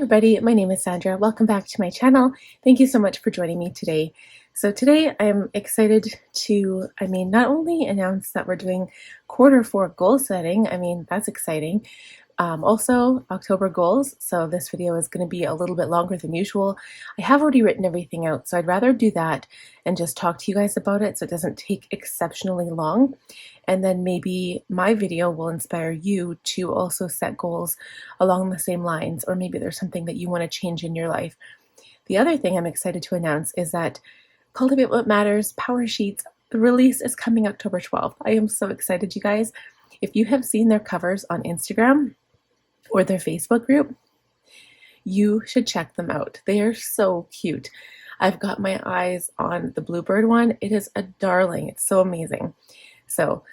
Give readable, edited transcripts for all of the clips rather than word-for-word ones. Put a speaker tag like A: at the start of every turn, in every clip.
A: everybody, my name is Sandra. Welcome back to my channel. Thank you so much for joining me today. So today I'm excited to, not only announce that we're doing Q4 goal setting, that's exciting. Also October goals, so this video is going to be a little bit longer than usual. I have already written everything out, so I'd rather do that and just talk to you guys about it so it doesn't take exceptionally long. And then maybe my video will inspire you to also set goals along the same lines, or maybe there's something that you want to change in your life. The other thing I'm excited to announce is that Cultivate What Matters Power Sheets, the release is coming October 12th. I am so excited, you guys. If you have seen their covers on Instagram or their Facebook group, you should check them out. They are so cute. I've got my eyes on the Bluebird one. It is a darling. It's so amazing. So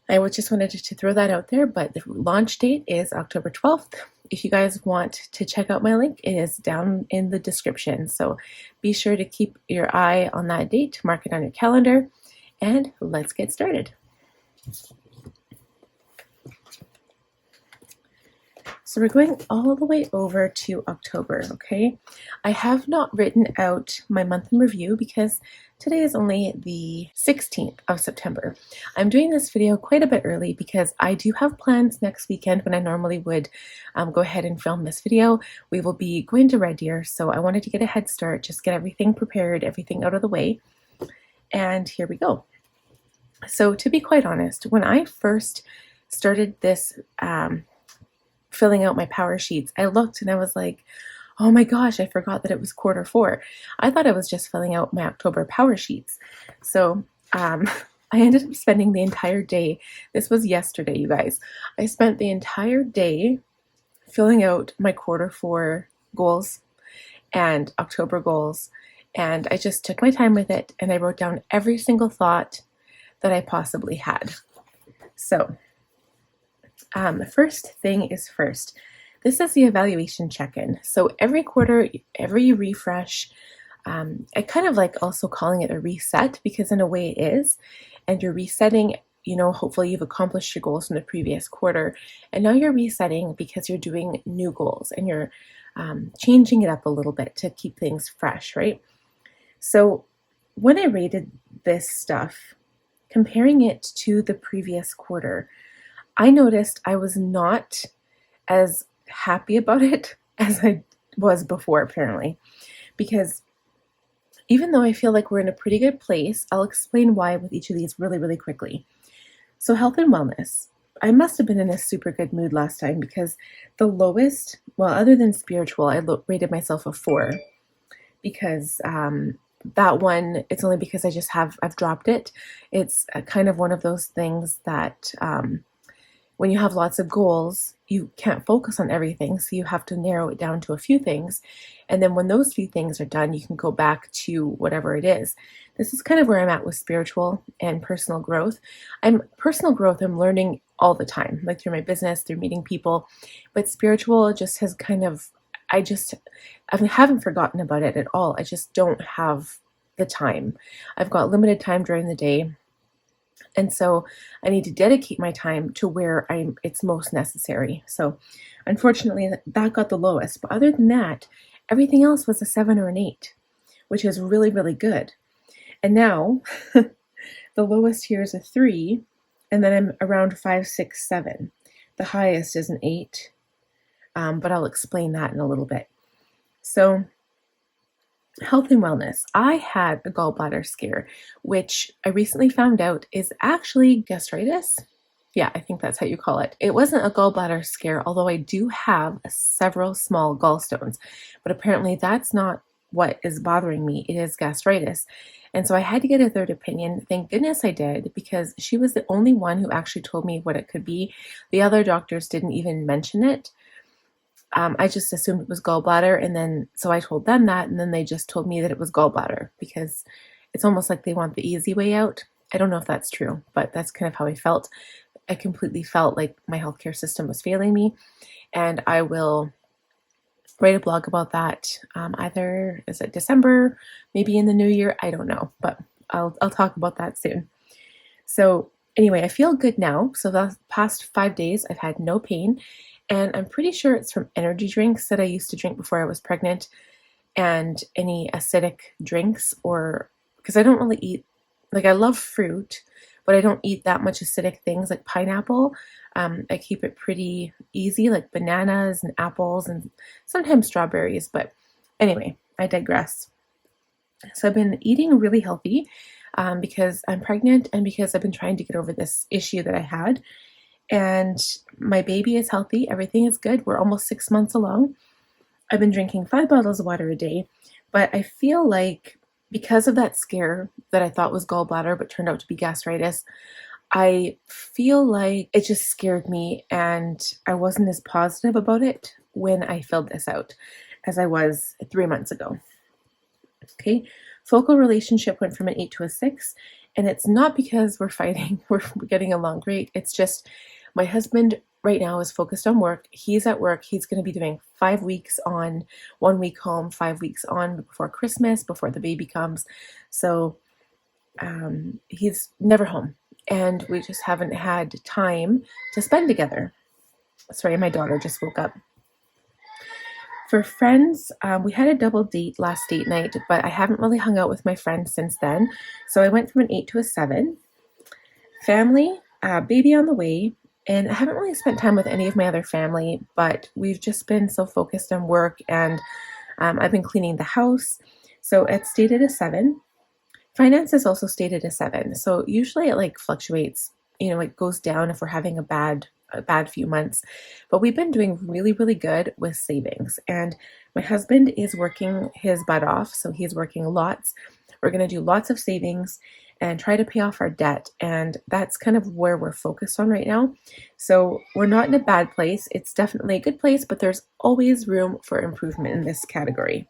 A: I just wanted to throw that out there, but the launch date is October 12th. If you guys want to check out my link, it is down in the description. So be sure to keep your eye on that date, mark it on your calendar, and let's get started. So we're going all the way over to October, okay? I have not written out my month in review because today is only the 16th of September. I'm doing this video quite a bit early because I do have plans next weekend when I normally would go ahead and film this video. We will be going to Red Deer, so I wanted to get a head start, just get everything prepared, everything out of the way, and here we go. So to be quite honest, when I first started this filling out my power sheets, I looked and I was like, oh my gosh, I forgot that it was Q4. I thought I was just filling out my October power sheets. So I ended up spending the entire day. This was yesterday, you guys. I spent the entire day filling out my Q4 goals and October goals. And I just took my time with it and I wrote down every single thought that I possibly had. So the first thing is first. This is the evaluation check-in. So every quarter, every refresh, I kind of like also calling it a reset because in a way it is. And you're resetting, hopefully you've accomplished your goals from the previous quarter. And now you're resetting because you're doing new goals and you're changing it up a little bit to keep things fresh, right? So when I rated this stuff, comparing it to the previous quarter, I noticed I was not as happy about it as I was before, apparently, because even though I feel like we're in a pretty good place, I'll explain why with each of these really, really quickly. So health and wellness. I must have been in a super good mood last time because the lowest, well, other than spiritual, I rated myself a 4 because that one, it's only because I've dropped it. It's kind of one of those things that when you have lots of goals, you can't focus on everything, so you have to narrow it down to a few things. And then when those few things are done, you can go back to whatever it is. This is kind of where I'm at with spiritual and personal growth. I'm learning all the time, like through my business, through meeting people. But spiritual just has kind of, I haven't forgotten about it at all. I just don't have the time. I've got limited time during the day. And so I need to dedicate my time to where it's most necessary. So unfortunately, that got the lowest. But other than that, everything else was a 7 or an 8, which is really, really good. And now the lowest here is a 3, and then I'm around 5, 6, 7. The highest is an 8, but I'll explain that in a little bit. So health and wellness. I had a gallbladder scare, which I recently found out is actually gastritis. Yeah, I think that's how you call it. It wasn't a gallbladder scare, although I do have several small gallstones, but apparently that's not what is bothering me. It is gastritis. And so I had to get a third opinion. Thank goodness I did, because she was the only one who actually told me what it could be. The other doctors didn't even mention it. I just assumed it was gallbladder, and then so I told them that, and then they just told me that it was gallbladder because it's almost like they want the easy way out. I don't know if that's true, but that's kind of how I felt. I completely felt like my healthcare system was failing me, and I will write a blog about that. Either is it December, maybe in the new year, I don't know, but I'll talk about that soon. So Anyway, I feel good now. So the past 5 days, I've had no pain. And I'm pretty sure it's from energy drinks that I used to drink before I was pregnant and any acidic drinks, or because I don't really eat, like I love fruit, but I don't eat that much acidic things like pineapple. I keep it pretty easy, like bananas and apples and sometimes strawberries. But anyway, I digress. So I've been eating really healthy because I'm pregnant and because I've been trying to get over this issue that I had. And my baby is healthy. Everything is good. We're almost 6 months along. I've been drinking 5 bottles of water a day, but I feel like because of that scare that I thought was gallbladder but turned out to be gastritis, I feel like it just scared me and I wasn't as positive about it when I filled this out as I was 3 months ago. Okay, focal relationship went from an 8 to a 6, and it's not because we're fighting, we're getting along great. It's just my husband right now is focused on work. He's at work. He's going to be doing 5 weeks on, 1 week home, 5 weeks on before Christmas, before the baby comes. So he's never home, and we just haven't had time to spend together. Sorry, my daughter just woke up. For friends, we had a double date last date night, but I haven't really hung out with my friends since then. So I went from an 8 to a 7. Family, baby on the way, and I haven't really spent time with any of my other family, but we've just been so focused on work, and I've been cleaning the house. So it stayed at a 7. Finances also stayed at a 7. So usually it like fluctuates, it goes down if we're having a bad few months, but we've been doing really, really good with savings. And my husband is working his butt off. So he's working lots. We're going to do lots of savings and try to pay off our debt. And that's kind of where we're focused on right now. So we're not in a bad place. It's definitely a good place, but there's always room for improvement in this category.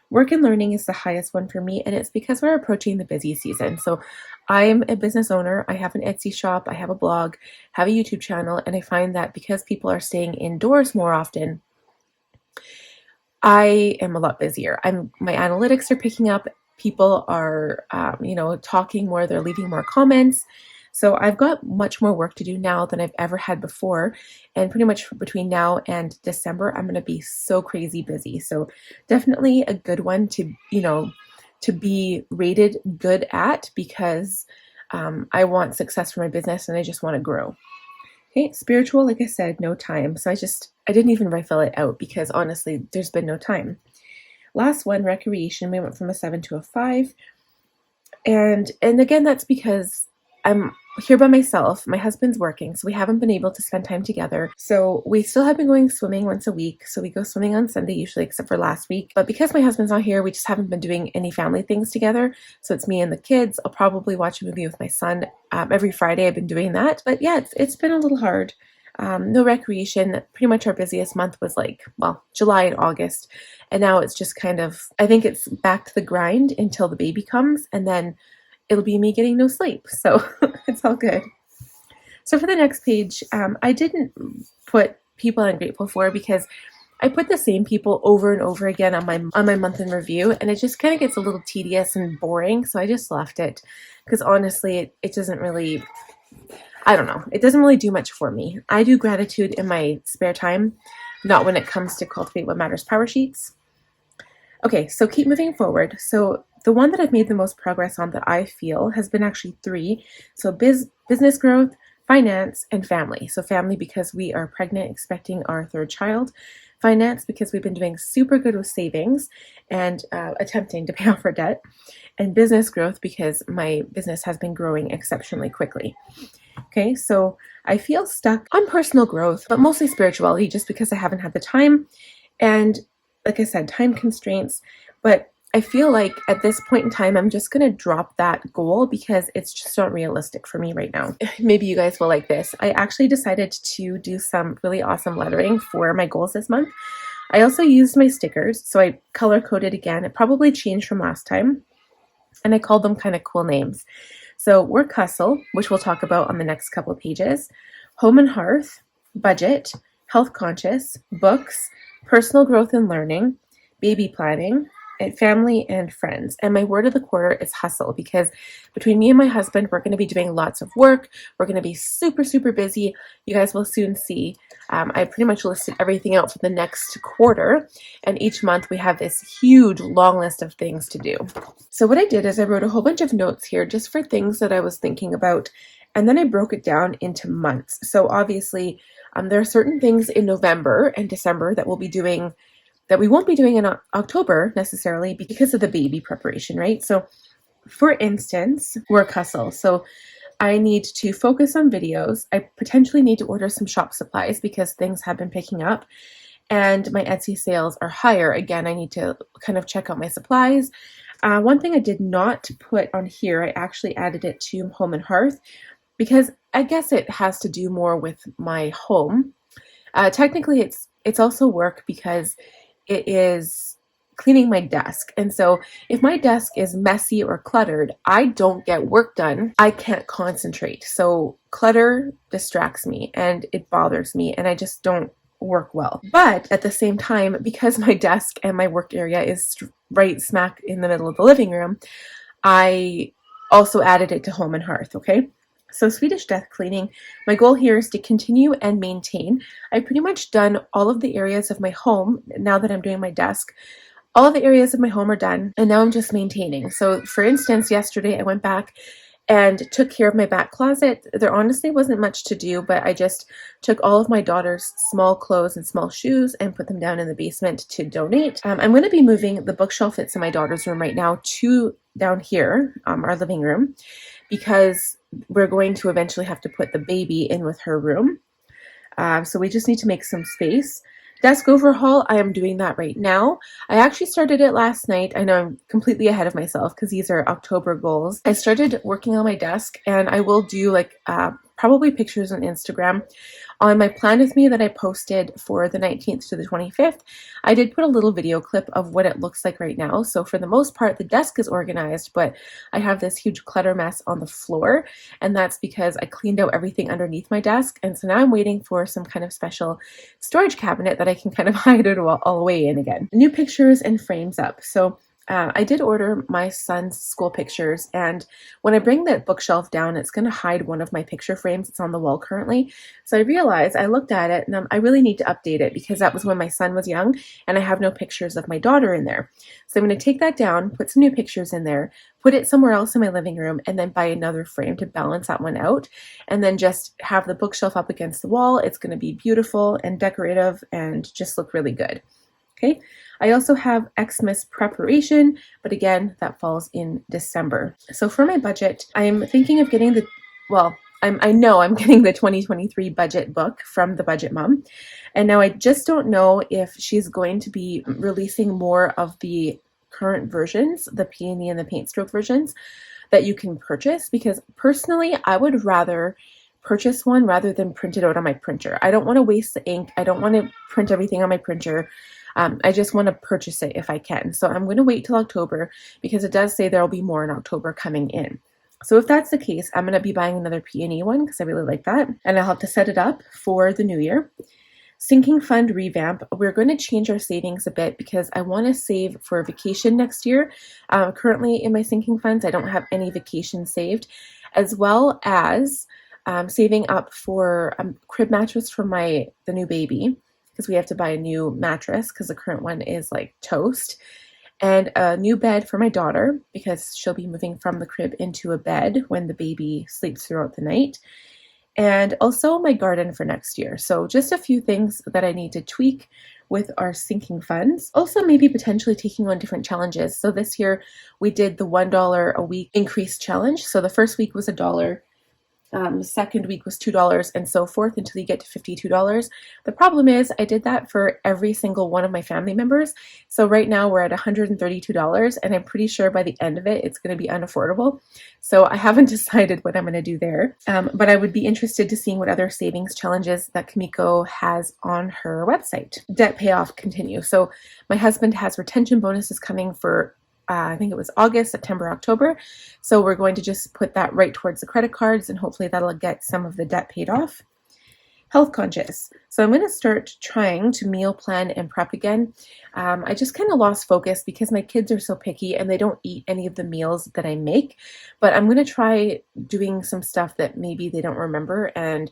A: Work and learning is the highest one for me, and it's because we're approaching the busy season. So I'm a business owner. I have an Etsy shop. I have a blog, have a YouTube channel, and I find that because people are staying indoors more often, I am a lot busier. My analytics are picking up. People are, talking more. They're leaving more comments. So I've got much more work to do now than I've ever had before. And pretty much between now and December, I'm going to be so crazy busy. So definitely a good one to be rated good at, because I want success for my business and I just want to grow. Okay, spiritual, like I said, no time. So I didn't even refill it out because honestly, there's been no time. Last one, recreation, we went from a 7 to a 5. And again, that's because I'm here by myself. My husband's working, so we haven't been able to spend time together. So we still have been going swimming once a week. So we go swimming on Sunday usually, except for last week. But because my husband's not here, we just haven't been doing any family things together. So it's me and the kids. I'll probably watch a movie with my son. Every Friday I've been doing that. But yeah, it's been a little hard. No recreation. Pretty much our busiest month was July and August. And now it's just I think it's back to the grind until the baby comes, and then it'll be me getting no sleep. So it's all good. So for the next page, I didn't put people I'm grateful for because I put the same people over and over again on my month in review, and it just kind of gets a little tedious and boring. So I just left it because honestly, it doesn't really, I don't know, it doesn't really do much for me. I do gratitude in my spare time, not when it comes to Cultivate What Matters power sheets. Okay, so keep moving forward. So the one that I've made the most progress on that I feel has been actually 3. So business growth, finance, and family. So family because we are pregnant, expecting our 3rd child. Finance because we've been doing super good with savings and attempting to pay off our debt. And business growth because my business has been growing exceptionally quickly. Okay, so I feel stuck on personal growth, but mostly spirituality just because I haven't had the time. And like I said, time constraints, but I feel like at this point in time, I'm just going to drop that goal because it's just not realistic for me right now. Maybe you guys will like this. I actually decided to do some really awesome lettering for my goals this month. I also used my stickers, so I color coded again. It probably changed from last time, and I called them kind of cool names. So Work Hustle, which we'll talk about on the next couple of pages, Home and Hearth, Budget, Health Conscious, Books, Personal Growth and Learning, Baby Planning, family and friends. And my word of the quarter is hustle, because between me and my husband, we're going to be doing lots of work. We're going to be super, super busy. You guys will soon see. I pretty much listed everything out for the next quarter. And each month we have this huge long list of things to do. So what I did is I wrote a whole bunch of notes here just for things that I was thinking about. And then I broke it down into months. So obviously there are certain things in November and December that we'll be doing that we won't be doing in October necessarily because of the baby preparation, right? So for instance, work hustle. So I need to focus on videos. I potentially need to order some shop supplies because things have been picking up and my Etsy sales are higher. Again, I need to kind of check out my supplies. One thing I did not put on here, I actually added it to Home and Hearth because I guess it has to do more with my home. Technically, it's also work because it is cleaning my desk. And so if my desk is messy or cluttered, I don't get work done. I can't concentrate. So clutter distracts me and it bothers me and I just don't work well. But at the same time, because my desk and my work area is right smack in the middle of the living room, I also added it to Home and Hearth, okay? So Swedish desk cleaning, my goal here is to continue and maintain. I've pretty much done all of the areas of my home now that I'm doing my desk. All of the areas of my home are done, and now I'm just maintaining. So for instance, yesterday I went back and took care of my back closet. There honestly wasn't much to do, but I just took all of my daughter's small clothes and small shoes and put them down in the basement to donate. I'm going to be moving the bookshelf that's in my daughter's room right now to down here, our living room, because we're going to eventually have to put the baby in with her room. So we just need to make some space. Desk overhaul, I am doing that right now. I actually started it last night. I know I'm completely ahead of myself because these are October goals. I started working on my desk and I will do like probably pictures on Instagram. On my plan with me that I posted for the 19th to the 25th, I did put a little video clip of what it looks like right now. So for the most part, the desk is organized, but I have this huge clutter mess on the floor. And that's because I cleaned out everything underneath my desk. And so now I'm waiting for some kind of special storage cabinet that I can kind of hide it all away in again. New pictures and frames up. So I did order my son's school pictures, and when I bring that bookshelf down, it's going to hide one of my picture frames. It's on the wall currently. So I realized, I looked at it, and I really need to update it because that was when my son was young, and I have no pictures of my daughter in there. So I'm going to take that down, put some new pictures in there, put it somewhere else in my living room, and then buy another frame to balance that one out, and then just have the bookshelf up against the wall. It's going to be beautiful and decorative and just look really good. Okay, I also have Xmas preparation, but again, that falls in December. So for my budget, I'm thinking of getting I know I'm getting the 2023 budget book from the Budget Mom. And now I just don't know if she's going to be releasing more of the current versions, the Peony and the Paint Stroke versions that you can purchase, because personally, I would rather purchase one rather than print it out on my printer. I don't want to waste the ink. I don't want to print everything on my printer. I just want to purchase it if I can. So I'm going to wait till October because it does say there will be more in October coming in. So if that's the case, I'm going to be buying another Peony one because I really like that. And I'll have to set it up for the new year. Sinking fund revamp. We're going to change our savings a bit because I want to save for vacation next year. Currently in my sinking funds, I don't have any vacation saved, as well as saving up for a crib mattress for the new baby, because we have to buy a new mattress because the current one is like toast, and a new bed for my daughter because she'll be moving from the crib into a bed when the baby sleeps throughout the night, and also my garden for next year. So just a few things that I need to tweak with our sinking funds. Also maybe potentially taking on different challenges. So this year we did the $1 a week increase challenge. So the first week was $1. The second week was $2 and so forth until you get to $52. The problem is I did that for every single one of my family members. So right now we're at $132 and I'm pretty sure by the end of it, it's going to be unaffordable. So I haven't decided what I'm going to do there. But I would be interested to seeing what other savings challenges that Kimiko has on her website. Debt payoff continue. So my husband has retention bonuses coming for I think it was August, September, October. So we're going to just put that right towards the credit cards and hopefully that'll get some of the debt paid off. health conscious. So I'm going to start trying to meal plan and prep again. I just kind of lost focus because my kids are so picky and they don't eat any of the meals that I make. But I'm going to try doing some stuff that maybe they don't remember. And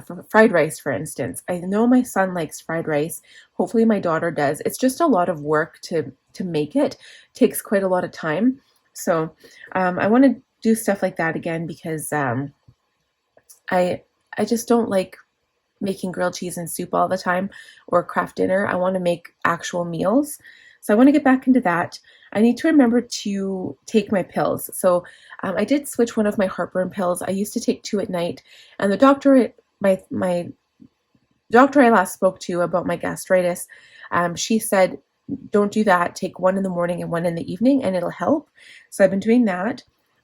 A: for fried rice, for instance, I know my son likes fried rice. Hopefully my daughter does. It's just a lot of work to make it. Takes quite a lot of time. So I want to do stuff like that again because I just don't like making grilled cheese and soup all the time or craft dinner. I want to make actual meals. So I want to get back into that. I need to remember to take my pills. So I did switch one of my heartburn pills. I used to take 2 at night, and the doctor, my doctor I last spoke to about my gastritis, she said, don't do that. Take 1 in the morning and 1 in the evening, and it'll help. So I've been doing that.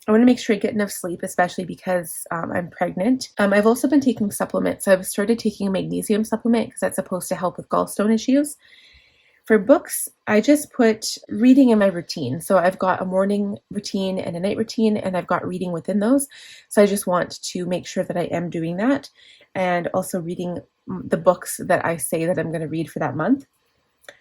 A: I want to make sure I get enough sleep, especially because I'm pregnant. I've also been taking supplements. So I've started taking a magnesium supplement because that's supposed to help with gallstone issues. For books, I just put reading in my routine. So I've got a morning routine and a night routine, and I've got reading within those. So I just want to make sure that I am doing that, and also reading the books that I say that I'm going to read for that month.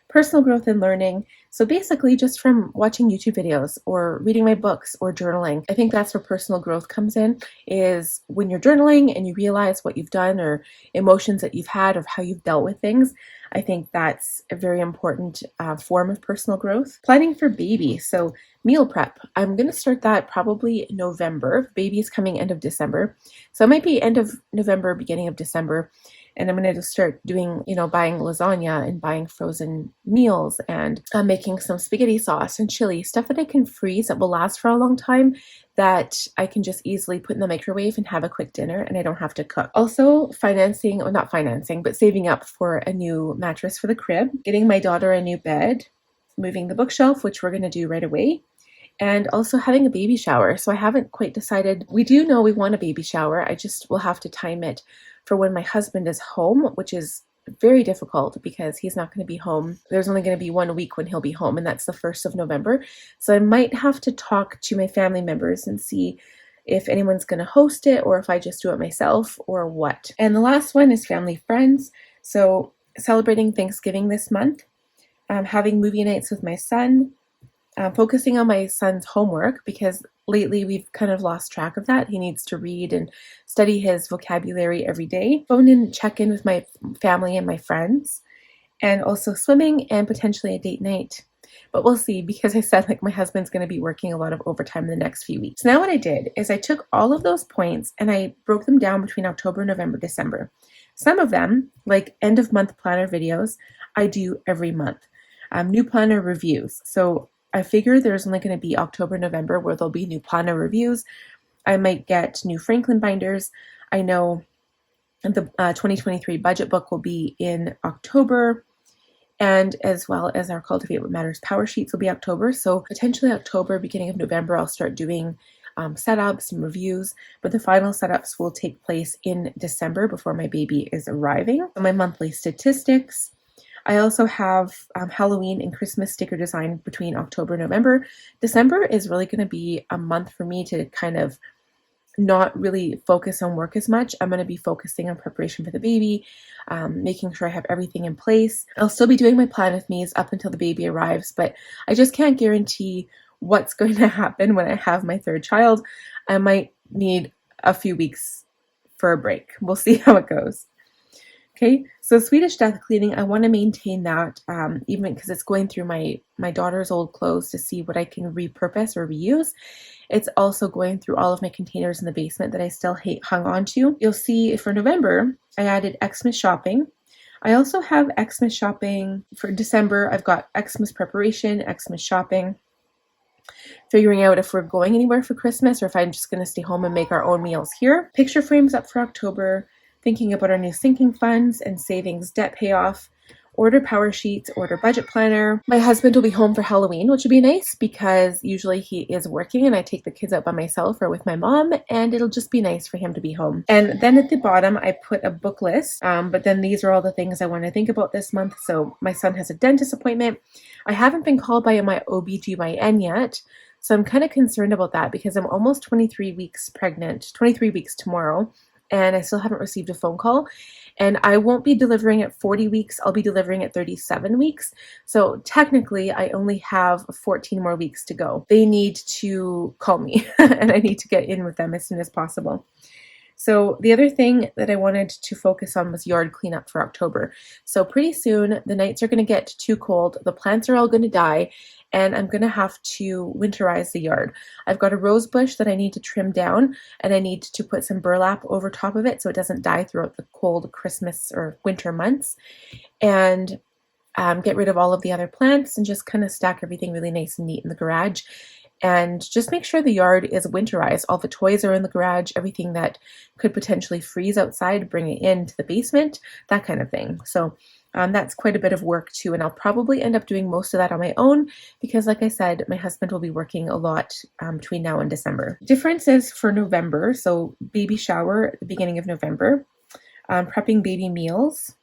A: Personal growth and learning. So basically just from watching YouTube videos or reading my books or journaling. I think that's where personal growth comes in, is when you're journaling and you realize what you've done or emotions that you've had or how you've dealt with things. I think that's a very important form of personal growth. Planning for baby. So meal prep. I'm going to start that probably November. Baby is coming end of December. So it might be end of November, beginning of December. And I'm going to start doing, buying lasagna and buying frozen meals and making some spaghetti sauce and chili, stuff that I can freeze that will last for a long time, that I can just easily put in the microwave and have a quick dinner and I don't have to cook. Also not financing, but saving up for a new mattress for the crib, getting my daughter a new bed, moving the bookshelf, which we're going to do right away, and also having a baby shower. So I haven't quite decided. We do know we want a baby shower. I just will have to time it for when my husband is home, which is very difficult because he's not going to be home. There's only going to be 1 week when he'll be home, and that's the 1st of November. So I might have to talk to my family members and see if anyone's going to host it or if I just do it myself or what. And the last one is family friends. So celebrating Thanksgiving this month, having movie nights with my son, focusing on my son's homework because lately we've kind of lost track of that. He needs to read and study his vocabulary every day. Phone and check in with my family and my friends, and also swimming and potentially a date night. But we'll see, because I said my husband's going to be working a lot of overtime in the next few weeks. So now what I did is I took all of those points and I broke them down between October, November, December. Some of them, like end of month planner videos, I do every month. New planner reviews. So I figure there's only going to be October, November where there'll be new planner reviews. I might get new Franklin binders. I know the 2023 budget book will be in October, and as well as our Cultivate What Matters power sheets will be October. So potentially October, beginning of November, I'll start doing setups and reviews, but the final setups will take place in December before my baby is arriving. So my monthly statistics. I also have Halloween and Christmas sticker design between October and November. December is really going to be a month for me to kind of not really focus on work as much. I'm going to be focusing on preparation for the baby, making sure I have everything in place. I'll still be doing my plan with me's up until the baby arrives, but I just can't guarantee what's going to happen when I have my 3rd child. I might need a few weeks for a break. We'll see how it goes. Okay, so Swedish death cleaning, I want to maintain that, even because it's going through my daughter's old clothes to see what I can repurpose or reuse. It's also going through all of my containers in the basement that I still hung on to. You'll see for November, I added Xmas shopping. I also have Xmas shopping for December. I've got Xmas preparation, Xmas shopping, figuring out if we're going anywhere for Christmas or if I'm just going to stay home and make our own meals here. Picture frames up for October. Thinking about our new sinking funds and savings debt payoff, order power sheets, order budget planner. My husband will be home for Halloween, which would be nice because usually he is working and I take the kids out by myself or with my mom, and it'll just be nice for him to be home. And then at the bottom, I put a book list, but then these are all the things I want to think about this month. So my son has a dentist appointment. I haven't been called by my OBGYN yet, so I'm kind of concerned about that because I'm almost 23 weeks pregnant, 23 weeks tomorrow. and I still haven't received a phone call. And I won't be delivering at 40 weeks. I'll be delivering at 37 weeks. So technically, I only have 14 more weeks to go. They need to call me and I need to get in with them as soon as possible. So the other thing that I wanted to focus on was yard cleanup for October. So pretty soon, the nights are going to get too cold. The plants are all going to die, and I'm going to have to winterize the yard. I've got a rose bush that I need to trim down, and I need to put some burlap over top of it so it doesn't die throughout the cold Christmas or winter months. And get rid of all of the other plants and just kind of stack everything really nice and neat in the garage. And just make sure the yard is winterized. All the toys are in the garage, everything that could potentially freeze outside, bring it into the basement, that kind of thing. So that's quite a bit of work too, and I'll probably end up doing most of that on my own because, like I said, my husband will be working a lot between now and December. Differences for November, so baby shower at the beginning of November, prepping baby meals,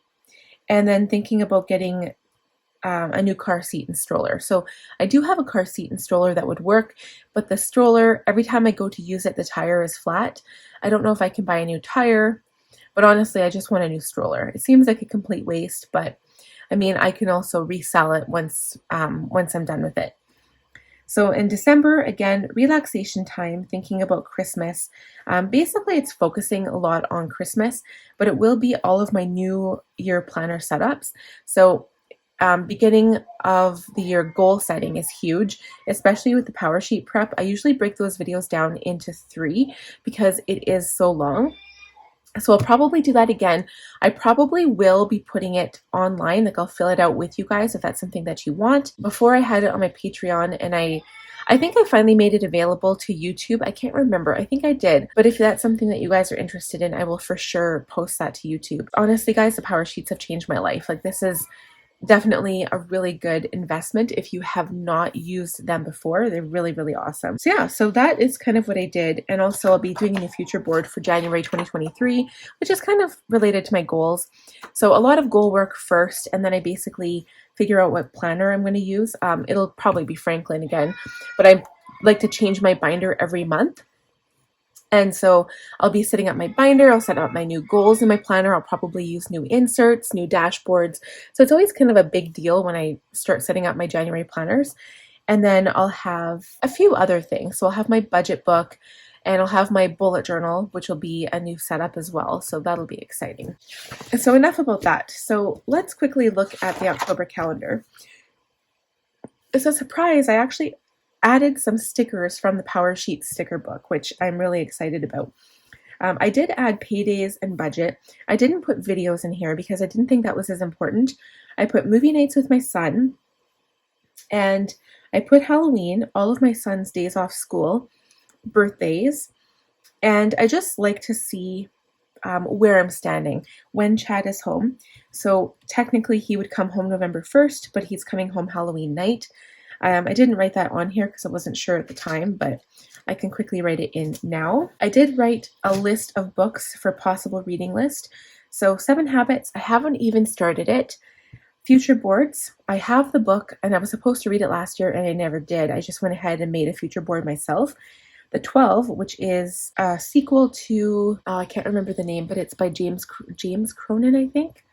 A: and then thinking about getting a new car seat and stroller. So I do have a car seat and stroller that would work, but the stroller, every time I go to use it, the tire is flat. I don't know if I can buy a new tire, but honestly, I just want a new stroller. It seems like a complete waste, but I mean, I can also resell it once I'm done with it. So in December, again, relaxation time, thinking about Christmas. Basically, it's focusing a lot on Christmas, but it will be all of my new year planner setups. So beginning of the year goal setting is huge, especially with the power sheet prep. I usually break those videos down into 3 because it is so long. So I'll probably do that again. I probably will be putting it online, like I'll fill it out with you guys if that's something that you want. Before I had it on my Patreon, and I think I finally made it available to YouTube. I can't remember. I think I did. But if that's something that you guys are interested in, I will for sure post that to YouTube. Honestly, guys, the power sheets have changed my life. Like, this is definitely a really good investment if you have not used them before. They're really, really awesome. So yeah, so that is kind of what I did. And also I'll be doing a new future board for January 2023, which is kind of related to my goals. So a lot of goal work first, and then I basically figure out what planner I'm going to use. It'll probably be Franklin again, but I like to change my binder every month. And so I'll be setting up my binder, I'll set up my new goals in my planner, I'll probably use new inserts, new dashboards. So it's always kind of a big deal when I start setting up my January planners. And then I'll have a few other things. So I'll have my budget book and I'll have my bullet journal, which will be a new setup as well. So that'll be exciting. And so enough about that. So let's quickly look at the October calendar. It's a surprise. I actually added some stickers from the Power Sheet sticker book, which I'm really excited about. I did add paydays and budget. I didn't put videos in here because I didn't think that was as important. I put movie nights with my son, and I put Halloween, all of my son's days off school, birthdays, and I just like to see where I'm standing when Chad is home. So technically he would come home November 1st, but he's coming home Halloween night. I didn't write that on here because I wasn't sure at the time, but I can quickly write it in now. I did write a list of books for possible reading list. So 7 Habits, I haven't even started it. Future boards, I have the book and I was supposed to read it last year and I never did. I just went ahead and made a future board myself. The 12, which is a sequel to, I can't remember the name, but it's by James Cronin, I think.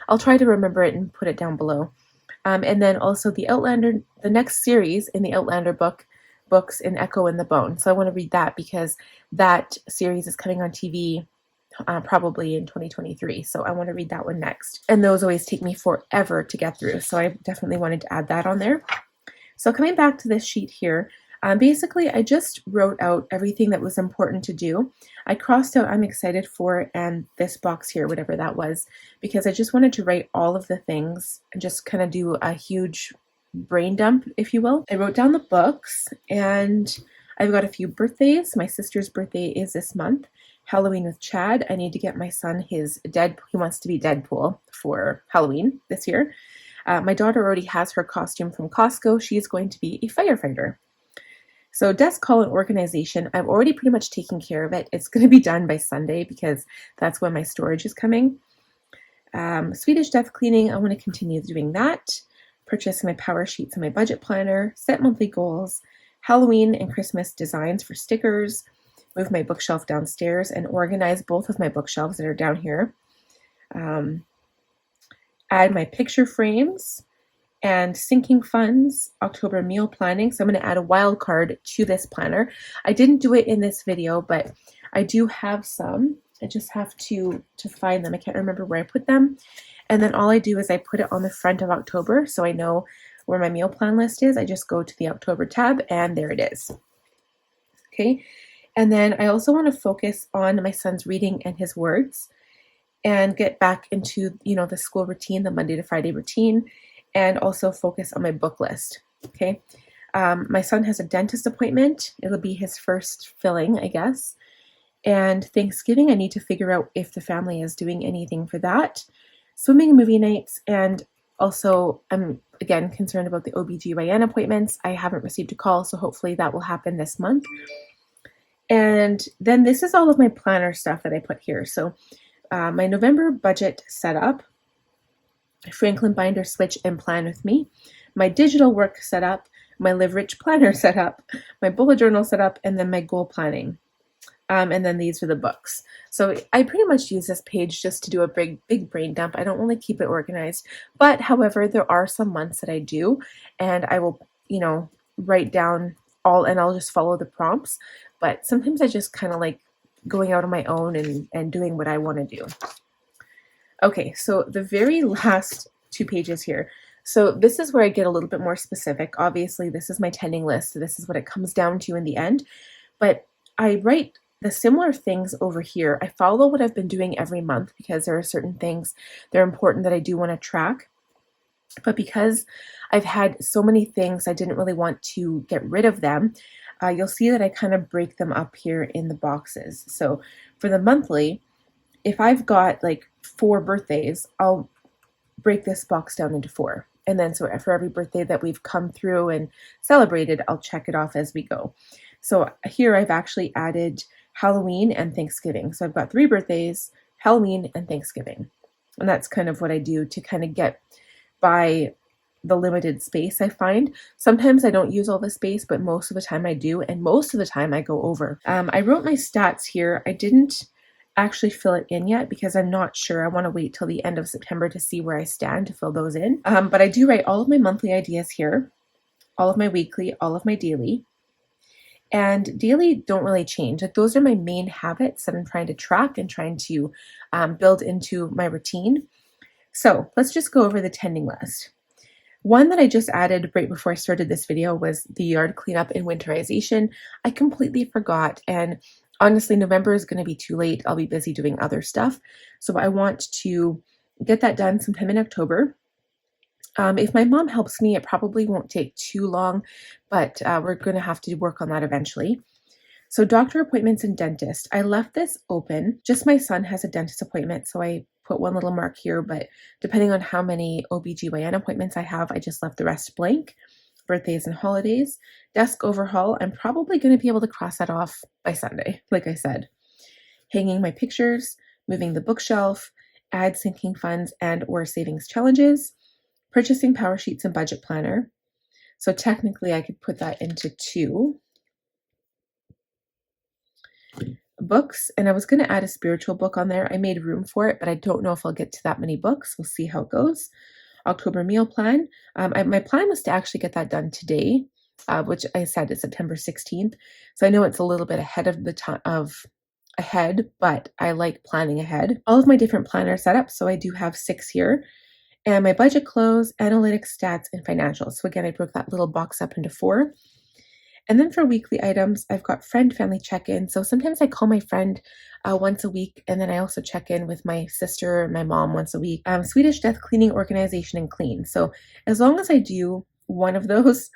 A: I'll try to remember it and put it down below. And then also the Outlander, the next series in the Outlander books in Echo and the Bone. So I want to read that because that series is coming on TV probably in 2023. So I want to read that one next. And those always take me forever to get through. So I definitely wanted to add that on there. So coming back to this sheet here, basically I just wrote out everything that was important to do. I crossed out I'm excited for and this box here, whatever that was, because I just wanted to write all of the things and just kind of do a huge brain dump, if you will. I wrote down the books and I've got a few birthdays. My sister's birthday is this month. Halloween with Chad. I need to get my son he wants to be Deadpool for Halloween this year. My daughter already has her costume from Costco. She's going to be a firefighter. So desk haul and organization, I've already pretty much taken care of it. It's going to be done by Sunday because that's when my storage is coming. Swedish desk cleaning, I want to continue doing that. Purchase my power sheets and my budget planner. Set monthly goals. Halloween and Christmas designs for stickers. move my bookshelf downstairs and organize both of my bookshelves that are down here. Add my picture frames and sinking funds, October meal planning. So I'm going to add a wild card to this planner. I didn't do it in this video, but I do have some. I just have to find them. I can't remember where I put them. And then all I do is I put it on the front of October so I know where my meal plan list is. I just go to the October tab and there it is. Okay. And then I also want to focus on my son's reading and his words and get back into, the school routine, the Monday to Friday routine, and also focus on my book list. Okay. My son has a dentist appointment. It'll be his first filling, I guess. And Thanksgiving, I need to figure out if the family is doing anything for that. Swimming and movie nights, and also I'm again concerned about the OBGYN appointments. I haven't received a call, so hopefully that will happen this month. And then this is all of my planner stuff that I put here. So my November budget setup, Franklin binder switch and plan with me, my digital work setup, my Live Rich planner setup, my bullet journal setup, and then my goal planning. And then these are the books. So I pretty much use this page just to do a big brain dump. I don't really keep it organized, but however, there are some months that I do, and I will, write down all, and I'll just follow the prompts. But sometimes I just kind of like going out on my own and doing what I want to do. Okay, so the very last 2 pages here. So this is where I get a little bit more specific. Obviously, this is my tending list. So this is what it comes down to in the end. But I write the similar things over here. I follow what I've been doing every month because there are certain things that are important that I do want to track. But because I've had so many things, I didn't really want to get rid of them. You'll see that I kind of break them up here in the boxes. So for the monthly, if I've got like 4 birthdays, I'll break this box down into 4. And then so for every birthday that we've come through and celebrated, I'll check it off as we go. So here I've actually added Halloween and Thanksgiving. So I've got 3 birthdays, Halloween and Thanksgiving. And that's kind of what I do to kind of get by the limited space I find. Sometimes I don't use all the space, but most of the time I do. And most of the time I go over. I wrote my stats here. I didn't actually fill it in yet because I'm not sure. I want to wait till the end of September to see where I stand to fill those in. But I do write all of my monthly ideas here, all of my weekly, all of my daily. And daily don't really change. Like those are my main habits that I'm trying to track and trying to build into my routine. So let's just go over the tending list. One that I just added right before I started this video was the yard cleanup and winterization. I completely forgot, and honestly, November is going to be too late. I'll be busy doing other stuff. So I want to get that done sometime in October. If my mom helps me, it probably won't take too long, but we're going to have to work on that eventually. So doctor appointments and dentist. I left this open. Just my son has a dentist appointment, so I put one little mark here, but depending on how many OBGYN appointments I have, I just left the rest blank. Birthdays and holidays. Desk overhaul. I'm probably going to be able to cross that off by Sunday, like I said. Hanging my pictures, moving the bookshelf, add sinking funds and or savings challenges, purchasing power sheets and budget planner. So technically I could put that into 2. Books, and I was going to add a spiritual book on there. I made room for it, but I don't know if I'll get to that many books. We'll see how it goes. October meal plan. My plan was to actually get that done today, which I said is September 16th. So I know it's a little bit ahead of the time but I like planning ahead. All of my different planner setups. So I do have 6 here. And my budget close, analytics, stats, and financials. So again, I broke that little box up into 4. And then for weekly items, I've got friend family check-in. So sometimes I call my friend once a week, and then I also check in with my sister and my mom once a week. Swedish death cleaning, organization, and clean. So as long as I do one of those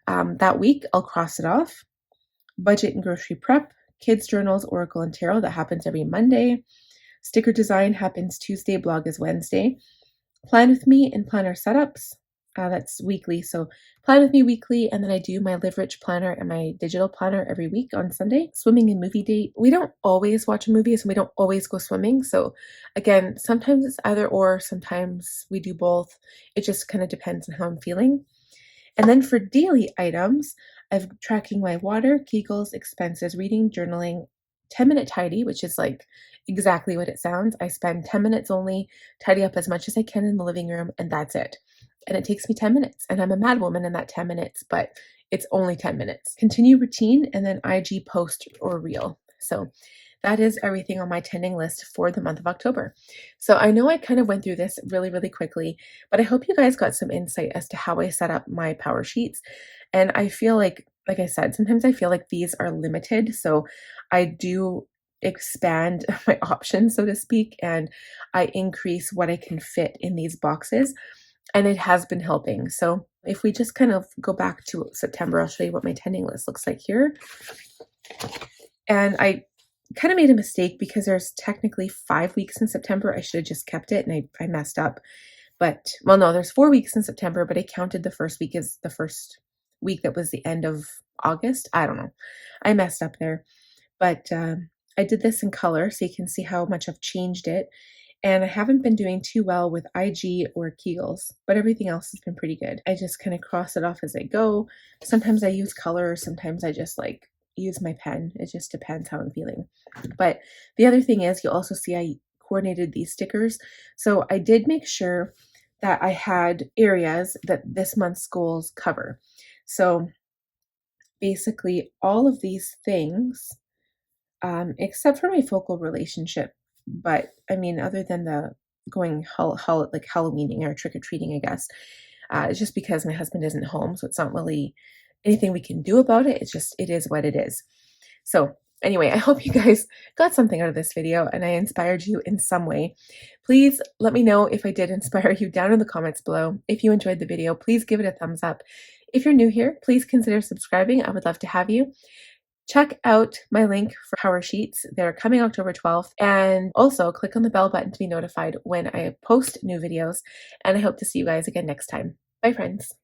A: that week, I'll cross it off. Budget and grocery prep, kids journals, Oracle and Tarot. That happens every Monday. Sticker design happens Tuesday, blog is Wednesday. Plan with me and planner setups. That's weekly. So plan with me weekly, and then I do my Live Rich planner and my digital planner every week on Sunday. Swimming and movie date. We don't always watch movies and we don't always go swimming. So again, sometimes it's either or, sometimes we do both. It just kind of depends on how I'm feeling. And then for daily items, I'm tracking my water, Kegels, expenses, reading, journaling, 10-minute tidy, which is like exactly what it sounds. I spend 10 minutes only, tidy up as much as I can in the living room, and that's it. And it takes me 10 minutes, and I'm a mad woman in that 10 minutes, but it's only 10 minutes. Continue routine and then IG post or reel. So that is everything on my tending list for the month of October. So I know I kind of went through this really, really quickly, but I hope you guys got some insight as to how I set up my power sheets. And I feel like I said, sometimes I feel like these are limited. So I do expand my options, so to speak, and I increase what I can fit in these boxes. And it has been helping. So if we just kind of go back to September, I'll show you what my tending list looks like here. And I kind of made a mistake because there's technically 5 weeks in September. I should have just kept it, and I messed up. But, well, no, there's 4 weeks in September, but I counted the first week as the first week that was the end of August. I don't know. I messed up there. But I did this in color so you can see how much I've changed it. And I haven't been doing too well with IG or Kegels, but everything else has been pretty good. I just kind of cross it off as I go. Sometimes I use color, sometimes I just like use my pen. It just depends how I'm feeling. But the other thing is, you'll also see I coordinated these stickers. So I did make sure that I had areas that this month's goals cover. So basically all of these things, except for my focal relationship. But I mean, other than the going like Halloweening or trick-or-treating, I guess, it's just because my husband isn't home. So it's not really anything we can do about it. It's just, it is what it is. So anyway, I hope you guys got something out of this video and I inspired you in some way. Please let me know if I did inspire you down in the comments below. If you enjoyed the video, please give it a thumbs up. If you're new here, please consider subscribing. I would love to have you. Check out my link for power sheets. They're coming October 12th. And also click on the bell button to be notified when I post new videos. And I hope to see you guys again next time. Bye, friends.